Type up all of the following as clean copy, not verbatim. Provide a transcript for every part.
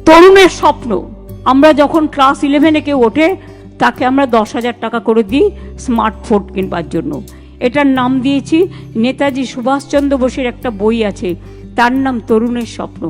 তরুণের স্বপ্ন, আমরা যখন ক্লাস 11-এ কেউ ওঠে তাকে আমরা 10,000 টাকা করে দিই স্মার্টফোন কিনবার জন্য। এটার নাম দিয়েছি, নেতাজি সুভাষচন্দ্র বোসের একটা বই আছে, তার নাম তরুণের স্বপ্ন,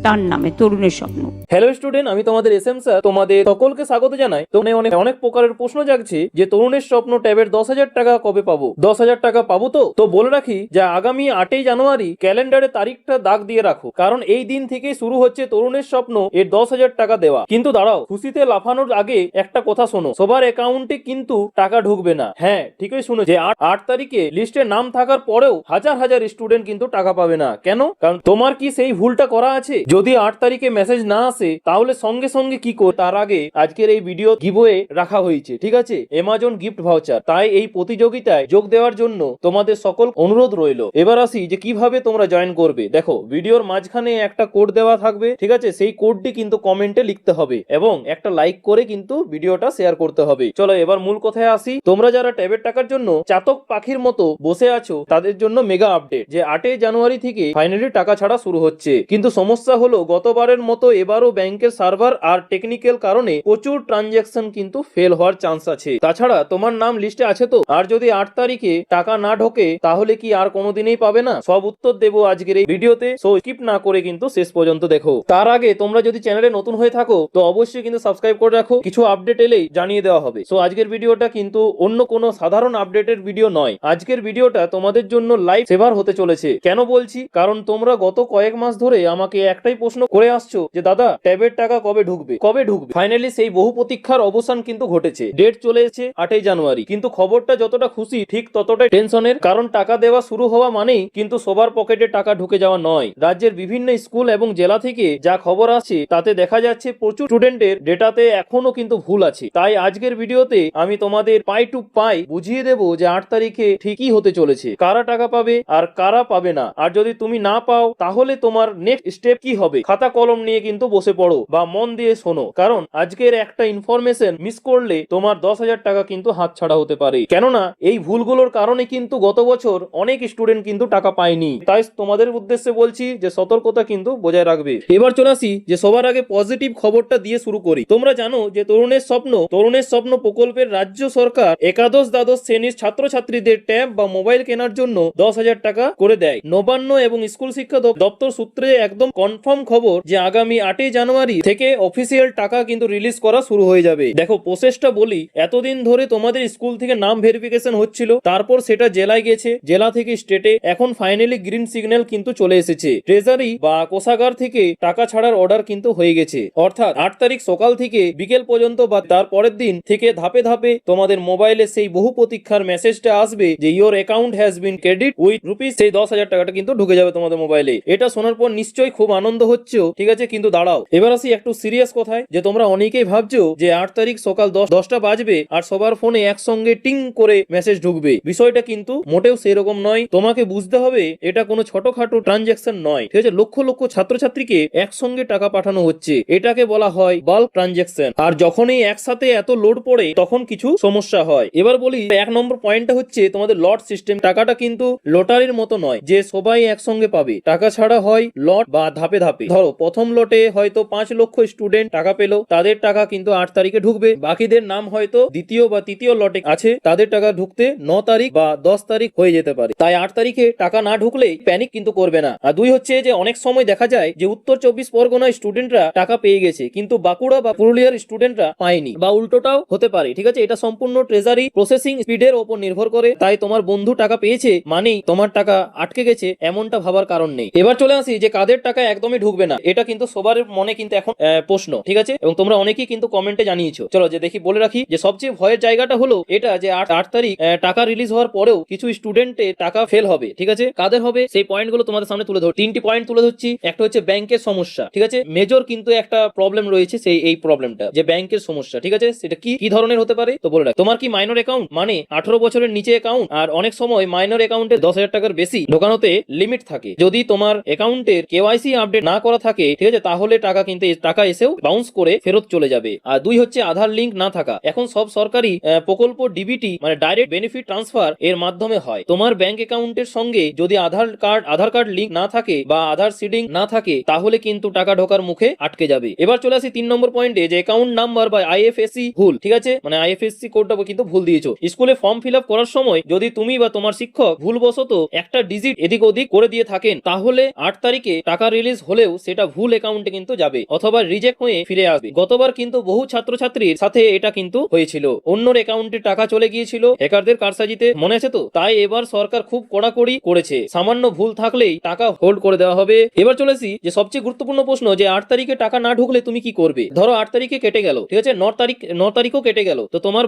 তার নামে তরুণের স্বপ্ন। হ্যালো স্টুডেন্ট, আমি তোমাদের এসএম স্যার তোমাদের সকলকে স্বাগত জানাই। তো অনেক প্রকারের প্রশ্ন জাগছে যে তরুণের স্বপ্ন ট্যাবের 10,000 টাকা কবে পাবো, 10,000 টাকা পাবো। তো বলে রাখি যে আগামী 8ই জানুয়ারি ক্যালেন্ডারে তারিখটা দাগ দিয়ে রাখো, কারণ এই দিন থেকেই শুরু হচ্ছে তরুণের স্বপ্ন এর 10,000 টাকা দেওয়া। কিন্তু দাঁড়াও, খুশিতে লাফানোর আগে একটা কথা শোনো, সবার অ্যাকাউন্টে কিন্তু টাকা ঢুকবে না। হ্যাঁ, ঠিকই শুনে যে 8 তারিখে লিস্টে নাম থাকার পরেও হাজার হাজার স্টুডেন্ট কিন্তু টাকা পাবে না। কেন? কারণ তোমার কি সেই ভুলটা করা আছে? যদি 8 তারিখে মেসেজ না আসে তাহলে সঙ্গে সঙ্গে কি কর, তার আগে আজকের এই ভিডিও গিভওয়ে রাখা হয়েছে, ঠিক আছে, অ্যামাজন গিফট ভাউচার। তাই এই প্রতিযোগিতায় যোগ দেওয়ার জন্য তোমাদের সকল অনুরোধ রইল। এবার আসি যে কিভাবে তোমরা জয়েন করবে। দেখো, ভিডিওর মাঝখানে একটা কোড দেওয়া থাকবে, ঠিক আছে, সেই কোডটি কিন্তু কমেন্টে লিখতে হবে এবং একটা লাইক করে কিন্তু ভিডিওটা শেয়ার করতে হবে। চলো এবার মূল কথায় আসি। তোমরা যারা ট্যাবের টাকার জন্য চাতক পাখির মতো বসে আছো তাদের জন্য মেগা আপডেট, যে 8 জানুয়ারি থেকে ফাইনালি টাকা ছাড়া শুরু হচ্ছে। কিন্তু সমস্যা হলো গতবারের মতো এবারও ব্যাংকের সার্ভার আর টেকনিক্যাল কারণে প্রচুর ট্রানজাকশন কিন্তু ফেল হওয়ার চান্স আছে। তাছাড়া তোমার নাম লিস্টে আছে তো, আর যদি 8 তারিখে টাকা না ঢোকে তাহলে কি আর কোনোদিনই পাবে না? সব উত্তর দেবো আজকের এই ভিডিওতে, সো স্কিপ না করে কিন্তু শেষ পর্যন্ত দেখো। তার আগে তোমরা যদি চ্যানেলে নতুন হয়ে থাকো তো অবশ্যই কিন্তু সাবস্ক্রাইব করে রাখো, কিছু আপডেট এলেই জানিয়ে দেওয়া হবে। সো আজকের ভিডিওটা কিন্তু অন্য কোনো সাধারণ আপডেটের ভিডিও নয়, আজকের ভিডিওটা তোমাদের জন্য লাইফ সেভার হতে চলেছে। কেন বলছি? কারণ তোমরা গত কয়েক মাস ধরে আমাকে একটাই প্রশ্ন করে আসছো যে দাদা ট্যাবের টাকা কবে ঢুকবে। ফাইনালি সেই বহু প্রতীক্ষার অবসান কিন্তু ঘটেছে। ডেট চলে এসেছে 8 জানুয়ারি। কিন্তু খবরটা যতটা খুশি ঠিক ততটাই টেনশনের, কারণ টাকা দেওয়া শুরু হওয়া মানেই কিন্তু সবার পকেটে টাকা ঢুকে যাওয়া নয়। রাজ্যের বিভিন্ন স্কুল এবং জেলা থেকে যা খবর আছে তাতে দেখা যাচ্ছে প্রচুর স্টুডেন্টের ডেটাতে এখনো কিন্তু ভুল আছে। তাই আজকের ভিডিওতে আমি তোমাদের পাই টু পাই বুঝিয়ে দেবো যে 8 তারিখে ঠিকই হতে চলেছে, কারা টাকা পাবে আর কারা পাবে না। আর যদি তুমি না পাও তাহলে তোমার নেক্সট স্টেপ কি হবে, খাতা কলম নিয়ে কিন্তু বসে পড়ো বা মন দিয়ে শোনো, কারণ আজকের একটা ইনফরমেশন মিস করলে তোমার 10,000 টাকা কিন্তু হাতছাড়া হতে পারে। কেননা এই ভুলগুলোর কারণে কিন্তু গত বছর অনেক স্টুডেন্ট কিন্তু টাকা পায়নি। তাই তোমাদের উদ্দেশ্যে বলছি যে সতর্কতা কিন্তু বজায় রাখবে। এবার চলে আসি যে সবার আগে পজিটিভ খবরটা দিয়ে শুরু করি। তোমরা জানো যে তরুণের স্বপ্ন প্রকল্পের রাজ্য সরকার একাদশ দ্বাদশ শ্রেণীর ছাত্রছাত্রীদের ট্যাব বা মোবাইল কেনার জন্য 10,000 টাকা করে দেয়। নবান্ন এবং স্কুল শিক্ষা দপ্তর সূত্রে একদম কনফার্ম খবর যে আগামী 8 জানুয়ারি থেকে অফিসিয়াল টাকা কিন্তু রিলিজ করা শুরু হয়ে যাবে। দেখো প্রসেসটা বলি, এতদিন ধরে তোমাদের স্কুল থেকে নাম ভেরিফিকেশন হচ্ছিল, তারপর সেটা জেলায় গেছে, জেলা থেকে স্টেটে, এখন ফাইনালি গ্রিন সিগন্যাল কিন্তু চলে এসেছে। ট্রেজারি বা কোষাগার থেকে টাকা ছাড়ার অর্ডার কিন্তু হয়ে গেছে। অর্থাৎ 8 তারিখ সকাল থেকে বিকেল পর্যন্ত বা তার পরের দিন থেকে ধাপে ধাপে তোমাদের মোবাইলে সেই বহু প্রতীক্ষার মেসেজটা আসবে যে your account has been credit with rupees. সেই 10,000 টাকাটা কিন্তু ঢুকে যাবে তোমাদের মোবাইলে। এটা শোনার পর নিশ্চয়ই খুব আনন্দ হচ্ছে, ঠিক আছে, কিন্তু দাঁড়াও, এবার আসি একটু সিরিয়াস কথায়। যে তোমরা অনেকেই ভাবছো যে 8 তারিখ সকাল 10টা বাজবে আর সবার ফোনে একসঙ্গে টিং করে মেসেজ ঢুকবে। বিষয়টা কিন্তু মোটেও সেরকম নয়। তোমাকে বুঝতে হবে এটা কোনো ছোটখাটো ট্রানজাকশন নয়, ঠিক আছে। লক্ষ লক্ষ ছাত্রছাত্রীকে একসঙ্গে টাকা পাঠানো হচ্ছে, এটাকে বলা হয় বাল্ক ট্রানজাকশন। আর যখনই একসাথে এত লোড পড়ে তখন কিছু সমস্যা হয়। এবার বলি, 1 নম্বর পয়েন্টটা হচ্ছে তোমাদের লট সিস্টেম। টাকাটা কিন্তু লটারির মতো নয় যে সবাই একসঙ্গে পাবে, টাকা ছাড়া হয় লট বা ধাপে ধাপে। ধরো প্রথম লটে হয়তো 5 লক্ষ স্টুডেন্ট টাকা পেলো, তাদের টাকা কিন্তু 8 তারিখে ঢুকবে। বাকিদের নাম হয়তো দ্বিতীয় বা তৃতীয় লটে আছে, তাদের টাকা ঢুকতে 9 তারিখ বা 10 তারিখ হয়ে যেতে পারে। তাই 8 তারিখে টাকা না ঢুকলে প্যানিক কিন্তু করবে না। আর 2 হচ্ছে যে অনেক সময় দেখা যায় যে উত্তর 24 পরগনার স্টুডেন্টরা টাকা পেয়ে গেছে কিন্তু বাঁকুড়া বা পুরুলিয়ার স্টুডেন্টরা পায়নি, বা উল্টোটাও হতে পারে, ঠিক আছে। এটা সম্পূর্ণ ট্রেজারি প্রসেসিং স্পিডের উপর নির্ভর করে। তাই তোমার বন্ধু টাকা পেয়েছে মানেই তোমার টাকা আটকে গেছে এমনটা ভাবার কারণ নেই। এবার চলে আসি যে কাদের টাকা একদমই ঢুকবে না। এটা কিন্তু সবার মনে কিন্তু এখন প্রশ্ন, ঠিক আছে, এবং তোমরা অনেকেই কিন্তু কমেন্টে জানিয়েছো। চলো যে দেখি বলে রাখি যে সবচেয়ে ভয়ের জায়গাটা হলো এটা যে 8 তারিখ টাকা রিলিজ হওয়ার পরেও কিছু স্টুডেন্টের টাকা ফেল হবে, ঠিক আছে। কাদের হবে সেই পয়েন্টগুলো তোমাদের সামনে তুলে ধর। 3টি পয়েন্ট তুলে ধরছি। একটা হচ্ছে ব্যাংকের সমস্যা, ঠিক আছে। মেজর কিন্তু একটা প্রবলেম রয়েছে, সেই এই প্রবলেমটা যে ব্যাংকের সমস্যা, ঠিক আছে। সেটা কি ধরনের হতে পারে তো বলে রাখ। তোমার কি মাইনর অ্যাকাউন্ট, মানে 18 বছরের নিচে অ্যাকাউন্ট, আর অনেক সময় মাইনর অ্যাকাউন্টে 10,000 টাকার বেশি ঢোকানোতে লিমিট থাকে। যদি তোমার অ্যাকাউন্টের কেওয়াইসি আপডেট আপডেট না করা থাকে, ঠিক আছে, তাহলে টাকা এসেও বাউন্স করে ফেরত চলে যাবে। আর 2 হচ্ছে আধার লিঙ্ক না থাকা। এখন সব সরকারি প্রকল্প ডিবিটি মানে ডাইরেক্ট বেনিফিট ট্রান্সফার এর মাধ্যমে হয়। তোমার ব্যাংক অ্যাকাউন্টের সঙ্গে যদি আধার কার্ড লিঙ্ক না থাকে বা আধার সিডিং না থাকে, তাহলে কিন্তু টাকা ঢোকার মুখে আটকে যাবে। এবার চলে আসি 3 নম্বর পয়েন্টে, যে অ্যাকাউন্ট নাম্বার বা আইএফএসসি ভুল, ঠিক আছে, মানে আইএফএসসি কোডটা কিন্তু ভুল দিয়েছো। স্কুলে ফর্ম ফিল আপ করার সময় যদি তুমি বা তোমার শিক্ষক ভুলবশত একটা ডিজিট এদিক ওদিক করে দিয়ে থাকেন, তাহলে 8 তারিখে টাকা রিলিজ হলেও সেটা ভুল অ্যাকাউন্টে কিন্তু যাবে অথবা রিজেক্ট হয়ে ফিরে আসবে। গতবার কিন্তু বহু ছাত্রছাত্রীর সাথে এটা কিন্তু হয়েছিল, অন্যর অ্যাকাউন্টে টাকা চলে গিয়েছিল হ্যাকারদের কারসাজিতে, মনে আছে তো? তাই এবার সরকার খুব কড়াকড়ি করেছে, সামান্য ভুল থাকলেই টাকা হোল্ড করে দেওয়া হবে। এবার চলেছি যে সবচেয়ে গুরুত্বপূর্ণ প্রশ্ন, যে 8 তারিখে টাকা না ঢুকলে তুমি কি করবে? ধরো 8 তারিখে কেটে গেল, ঠিক আছে, 9 তারিখও কেটে গেল, তো তোমার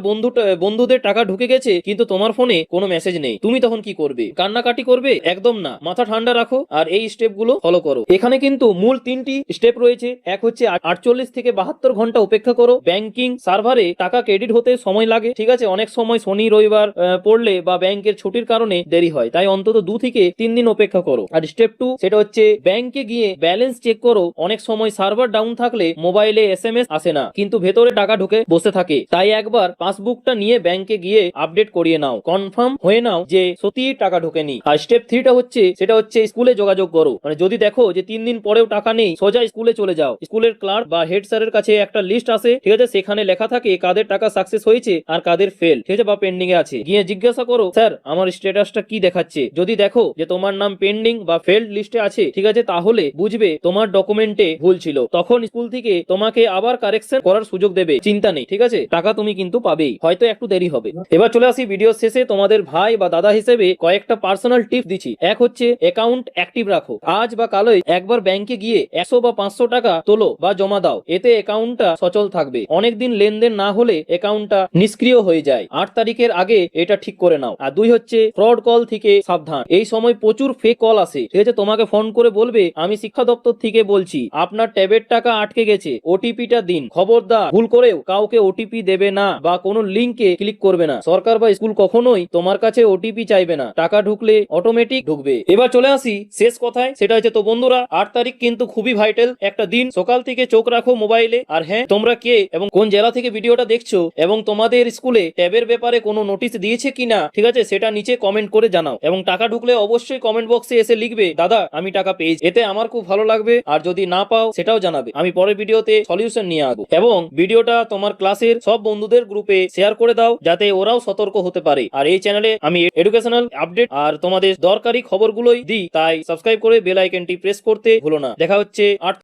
বন্ধুদের টাকা ঢুকে গেছে কিন্তু তোমার ফোনে কোনো মেসেজ নেই, তুমি তখন কি করবে? কান্নাকাটি করবে? একদম না, মাথা ঠান্ডা রাখো আর এই স্টেপগুলো ফলো করো। এখানে কিন্তু মূল 3টি স্টেপ রয়েছে। এক হচ্ছে 48 থেকে 72 ঘন্টা অপেক্ষা করো। ব্যাংকিং সার্ভারে টাকা ক্রেডিট হতে সময় লাগে, ঠিক আছে, অনেক সময় শনি রবিবার পড়লে বা ব্যাংকের ছুটির কারণে দেরি হয়, তাই অন্তত 2 থেকে 3 দিন অপেক্ষা করো। আর স্টেপ 2 সেটা হচ্ছে ব্যাংকে গিয়ে ব্যালেন্স চেক করো। অনেক সময় সার্ভার ডাউন থাকলে মোবাইলে এসএমএস আসে না, কিন্তু ভেতরে টাকা ঢুকে বসে থাকে, তাই একবার পাসবুকটা নিয়ে ব্যাংকে গিয়ে আপডেট করিয়ে নাও, কনফার্ম হয়ে নাও যে সত্যি টাকা ঢোকেনি। আর স্টেপ 3টা হচ্ছে সেটা হচ্ছে স্কুলে যোগাযোগ করো। মানে যদি দেখো যে 3 দিন পরেও টাকা নেই, সোজা স্কুলে চলে যাও। স্কুলের ক্লার্ক বা হেড স্যারের কাছে একটা লিস্ট আসে, ঠিক আছে, সেখানে লেখা থাকে কাদের টাকা সাকসেস হয়েছে আর কাদের ফেল, ঠিক আছে, বা পেন্ডিং এ আছে। গিয়ে জিজ্ঞাসা করো, স্যার আমার স্ট্যাটাসটা কি দেখাচ্ছে? যদি দেখো যে তোমার নাম পেন্ডিং বা ফেলড লিস্টে আছে, ঠিক আছে, তাহলে বুঝবে তোমার ডকুমেন্টে ভুল ছিল, তখন স্কুল থেকে তোমাকে আবার কারেকশন করার সুযোগ দেবে, চিন্তা নেই, ঠিক আছে, টাকা তুমি কিন্তু পাবেই, হয়তো একটু দেরি হবে। এবার চলে আসি ভিডিও শেষে তোমাদের ভাই বা দাদা হিসেবে কয়েকটা পার্সোনাল টিপস দিচ্ছি। এক হচ্ছে অ্যাকাউন্ট অ্যাক্টিভ রাখো। আজ বা কালই একবার ব্যাংকে গিয়ে 100 বা 500 টাকা তোলো বা জমা দাও, এতে অ্যাকাউন্টটা সচল থাকবে। অনেকদিন লেনদেন না হলে অ্যাকাউন্টটা নিষ্ক্রিয় হয়ে যায়, 8 তারিখের আগে এটা ঠিক করে নাও। আর 2 হচ্ছে ফ্রড কল থেকে সাবধান। এই সময় প্রচুর ফেক কল আসে, ঠিক আছে, তোমাকে ফোন করে বলবে আমি শিক্ষা দপ্তর থেকে বলছি, আপনার ট্যাবের টাকা আটকে গেছে, ওটিপিটা দিন। খবরদার, ভুল করেও কাউকে ওটিপি দেবে না বা কোনো লিঙ্কে ক্লিক করবে না। সরকার বা স্কুল কখনোই তোমার কাছে ওটিপি চাইবে না, টাকা ঢুকলে অটোমেটিক ঢুকবে। এবার চলে আসি শেষ কথায়, সেটা হচ্ছে তো বন্ধুরা 8 তারিখ কিন্তু খুবই ভাইটাল একটা দিন। সকাল থেকে চোখ রাখো মোবাইলে। আর হ্যাঁ, তোমরা কে এবং কোন জেলা থেকে ভিডিওটা দেখছো এবং তোমাদের স্কুলে ট্যাবের ব্যাপারে কোনো নোটিশ দিয়েছে কিনা, ঠিক আছে, সেটা নিচে কমেন্ট করে জানাও। এবং টাকা ঢুকলে অবশ্যই কমেন্ট বক্সে এসে লিখবে দাদা আমি টাকা পেয়েছি, এতে আমার খুব ভালো লাগবে। আর যদি না পাও সেটাও জানাবে, আমি পরের ভিডিওতে সলিউশন নিয়ে আসবো। এবং ভিডিওটা তোমার ক্লাসের সব বন্ধুদের গ্রুপে শেয়ার করে দাও, যাতে ওরাও সতর্ক হতে পারে। আর এই চ্যানেলে আমি এডুকেশনাল আপডেট আর তোমাদের দরকারি খবরগুলোই দিই, তাই সাবস্ক্রাইব করে বেল আইকনটি প্রেস করতে ভুলো না। দেখা হচ্ছে 8